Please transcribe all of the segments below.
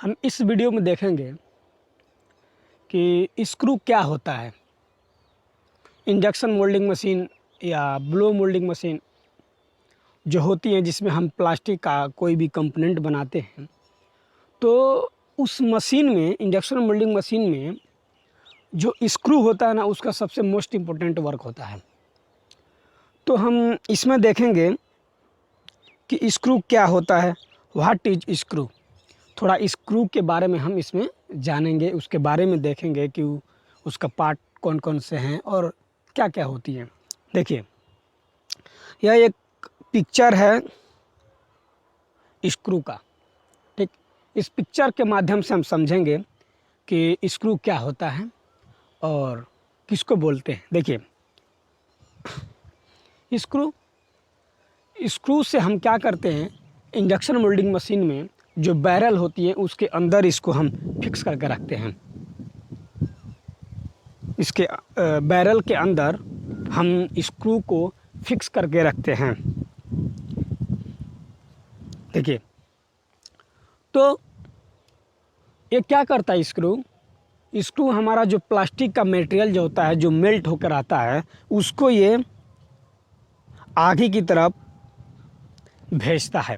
हम इस वीडियो में देखेंगे कि स्क्रू क्या होता है। इंजेक्शन मोल्डिंग मशीन या ब्लो मोल्डिंग मशीन जो होती है, जिसमें हम प्लास्टिक का कोई भी कंपोनेंट बनाते हैं, तो उस मशीन में, इंजेक्शन मोल्डिंग मशीन में जो स्क्रू होता है ना, उसका सबसे मोस्ट इम्पोर्टेंट वर्क होता है। तो हम इसमें देखेंगे कि स्क्रू क्या होता है, व्हाट इज स्क्रू। थोड़ा स्क्रू के बारे में हम इसमें जानेंगे, उसके बारे में देखेंगे कि उसका पार्ट कौन कौन से हैं और क्या क्या होती हैं। देखिए, यह एक पिक्चर है स्क्रू का, ठीक। इस पिक्चर के माध्यम से हम समझेंगे कि स्क्रू क्या होता है और किसको बोलते हैं। देखिए, स्क्रू से हम क्या करते हैं, इंजेक्शन मोल्डिंग मशीन में जो बैरल होती है उसके अंदर इसको हम फिक्स करके रखते हैं। इसके बैरल के अंदर हम स्क्रू को फिक्स करके रखते हैं। देखिए, तो ये क्या करता है स्क्रू हमारा जो प्लास्टिक का मटेरियल जो होता है, जो मेल्ट होकर आता है, उसको ये आगे की तरफ भेजता है।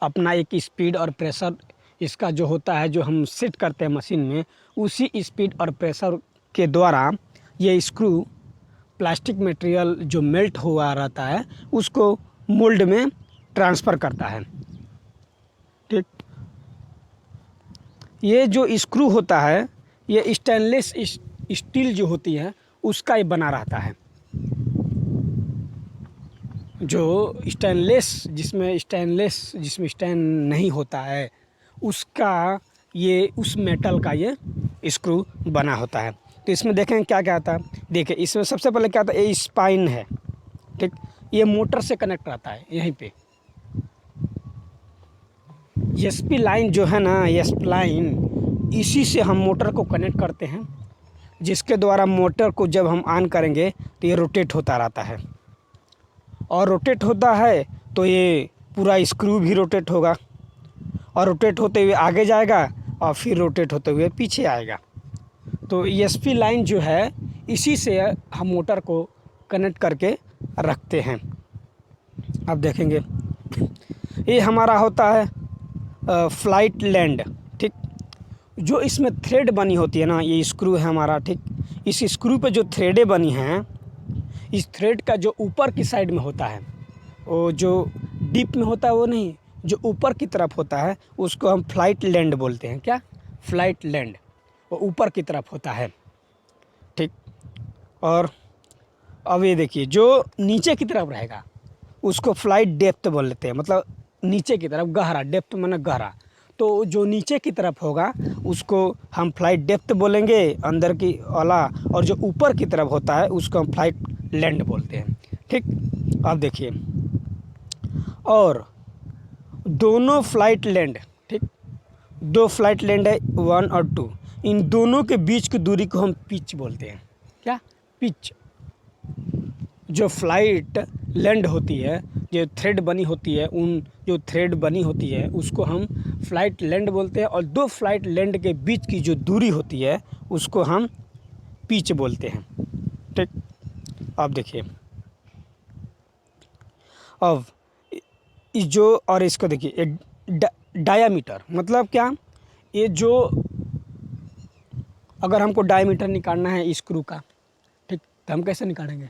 अपना एक स्पीड और प्रेशर इसका जो होता है, जो हम सेट करते हैं मशीन में, उसी स्पीड और प्रेशर के द्वारा ये स्क्रू प्लास्टिक मटेरियल जो मेल्ट हुआ रहता है उसको मोल्ड में ट्रांसफ़र करता है, ठीक। ये जो स्क्रू होता है, ये स्टेनलेस स्टील जो होती है उसका ये बना रहता है। जो जिसमें स्टेन नहीं होता है, उसका ये उस मेटल का ये स्क्रू बना होता है। तो इसमें देखें क्या क्या आता है। देखिए, इसमें सबसे पहले क्या आता है, ये स्पाइन है, ठीक। ये मोटर से कनेक्ट रहता है यहीं पे। एसपी लाइन जो है ना, एसपी लाइन, इसी से हम मोटर को कनेक्ट करते हैं, जिसके द्वारा मोटर को जब हम ऑन करेंगे तो ये रोटेट होता रहता है, और रोटेट होता है तो ये पूरा स्क्रू भी रोटेट होगा, और रोटेट होते हुए आगे जाएगा और फिर रोटेट होते हुए पीछे आएगा। तो एसपी लाइन जो है, इसी से हम मोटर को कनेक्ट करके रखते हैं। अब देखेंगे, ये हमारा होता है फ्लाइट लैंड, ठीक। जो इसमें थ्रेड बनी होती है ना, ये स्क्रू है हमारा, ठीक। इस स्क्रू पे जो थ्रेडें बनी हैं, इस थ्रेड का जो ऊपर की साइड में होता है, वो जो डीप में होता है वो नहीं, जो ऊपर की तरफ होता है उसको हम फ्लाइट लैंड बोलते हैं। क्या? फ्लाइट लैंड, वो ऊपर की तरफ होता है, ठीक। और अब ये देखिए, जो नीचे की तरफ रहेगा उसको फ्लाइट डेप्थ बोल लेते हैं, मतलब नीचे की तरफ गहरा, डेप्थ माने गहरा। तो जो नीचे की तरफ होगा उसको हम फ्लाइट डेप्थ बोलेंगे, अंदर की वाला, और जो ऊपर की तरफ होता है उसको हम फ्लाइट लैंड बोलते हैं, ठीक। अब देखिए, और दोनों फ्लाइट लैंड, ठीक, दो फ्लाइट लैंड है, 1 और 2, इन दोनों के बीच की दूरी को हम पिच बोलते हैं। क्या? पिच। जो फ्लाइट लैंड होती है, जो थ्रेड बनी होती है, उन जो थ्रेड बनी होती है उसको हम फ्लाइट लैंड बोलते हैं, और दो फ्लाइट लैंड के बीच की जो दूरी होती है उसको हम पिच बोलते हैं, ठीक। अब देखिए, अब इस जो, और इसको देखिए, डायामीटर मतलब क्या, ये जो, अगर हमको डायमीटर निकालना है स्क्रू का, ठीक, तो हम कैसे निकालेंगे?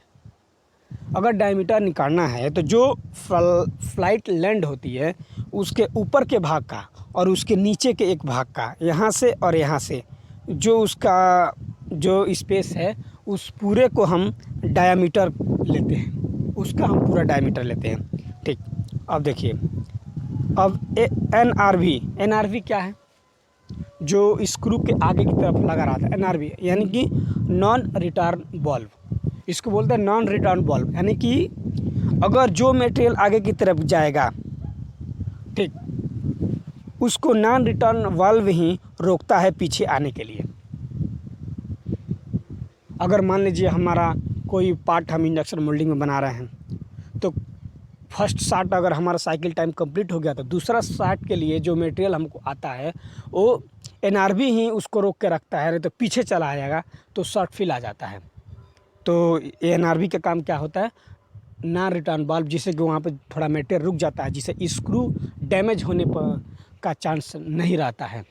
अगर डायमीटर निकालना है तो जो फ्लाइट लैंड होती है उसके ऊपर के भाग का और उसके नीचे के एक भाग का, यहाँ से और यहाँ से जो उसका जो स्पेस है, उस पूरे को हम डायमीटर लेते हैं, उसका हम पूरा डायमीटर लेते हैं, ठीक। अब देखिए, अब एनआरवी क्या है? जो स्क्रू के आगे की तरफ लगा रहा था, एनआरवी यानी कि नॉन रिटर्न वाल्व, इसको बोलते हैं नॉन रिटर्न वाल्व। यानी कि अगर जो मटेरियल आगे की तरफ जाएगा, ठीक, उसको नॉन रिटर्न वाल्व ही रोकता है पीछे आने के लिए। अगर मान लीजिए हमारा कोई पार्ट हम इंजेक्शन मोल्डिंग में बना रहे हैं, तो फर्स्ट शार्ट अगर हमारा साइकिल टाइम कंप्लीट हो गया तो दूसरा शार्ट के लिए जो मटेरियल हमको आता है वो एनआरबी ही उसको रोक के रखता है, नहीं तो पीछे चला जाएगा तो शॉर्ट फिल आ जाता है। तो एनआरबी का काम क्या होता है, नॉन रिटर्न वाल्व, जिससे कि वहाँ पे थोड़ा मटेरियल रुक जाता है, जिससे स्क्रू डैमेज होने पर का चांस नहीं रहता है।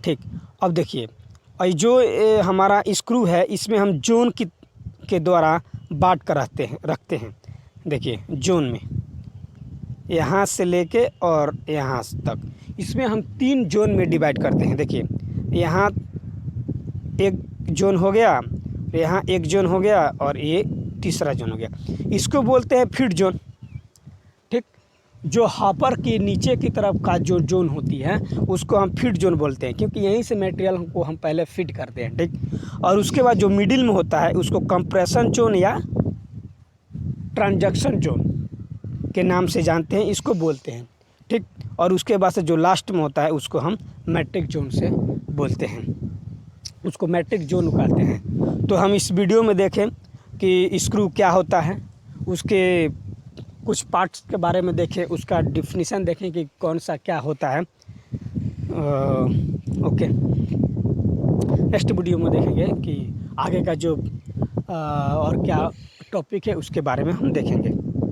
ठीक, अब देखिए और जो हमारा स्क्रू है इसमें हम जोन के द्वारा बांट कर रखते हैं। देखिए जोन में यहाँ से लेके और यहाँ तक, इसमें हम 3 जोन में डिवाइड करते हैं। देखिए यहाँ एक जोन हो गया, यहाँ एक जोन हो गया और ये तीसरा जोन हो गया, इसको बोलते हैं फीड जोन। ठीक, जो हॉपर के नीचे की तरफ का जो जोन होती है उसको हम फीड जोन बोलते हैं, क्योंकि यहीं से मटेरियल को हम पहले फीड करते हैं। ठीक, और उसके बाद जो मिडिल में होता है उसको कंप्रेशन जोन या ट्रांजैक्शन जोन के नाम से जानते हैं, इसको बोलते हैं। ठीक, और उसके बाद से जो लास्ट में होता है उसको हम मैट्रिक जोन से बोलते हैं, उसको मैट्रिक जोन कहते हैं। तो हम इस वीडियो में देखें कि स्क्रू क्या होता है, उसके कुछ पार्ट्स के बारे में देखें, उसका डिफिनीशन देखें कि कौन सा क्या होता है। ओके, नेक्स्ट वीडियो में देखेंगे कि आगे का जो और क्या टॉपिक है उसके बारे में हम देखेंगे।